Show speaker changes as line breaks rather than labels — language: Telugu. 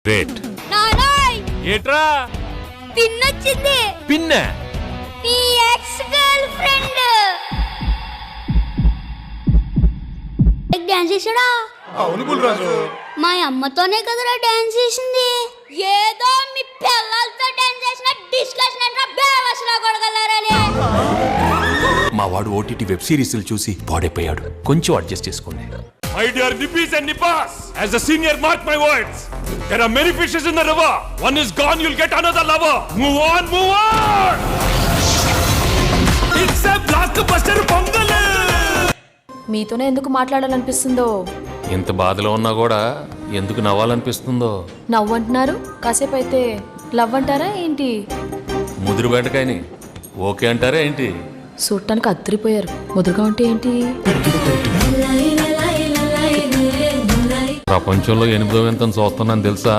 గ్రేట్. ఏట్రా
పిన్నొచ్చింది.
పిన్న
నీ ఎక్స్ గర్ల్ ఫ్రెండ్ డాన్స్ చేసాడా?
అవును బుల్రాజు.
మా అమ్మతోనే కదరా డాన్స్ చేసింది. ఏదో మీ పిల్లలతో డాన్స్ చేసిన డిస్కషన్ అంటే బేవసలా కొడగలరని.
మా వాడు ఓటీటీ వెబ్ సిరీస్లు చూసి పాడైపోయాడు. కొంచెం అడ్జస్ట్ చేసుకోండి.
My dear Nippis and Nippas, as a senior, mark my words. There are many fishes in the river. One is gone, you'll get another lover. Move on, move on. It's a blockbuster pongal.
మీతోనే ఎందుకు మాట్లాడాలనిపిస్తుందో,
ఇంత బాధలో ఉన్నా కూడా ఎందుకు నవ్వాలనిపిస్తుందో.
నవ్వు అంటున్నారు, కాసేపు అయితే లవ్ అంటారా ఏంటి?
ముదురు బెండకాయని ఓకే అంటారా ఏంటి?
చూడటానికి అద్దరిపోయారు. ముదురుగా ఉంటే ఏంటి?
ప్రపంచంలో 8వ వింతను చూస్తున్నాను తెలుసా?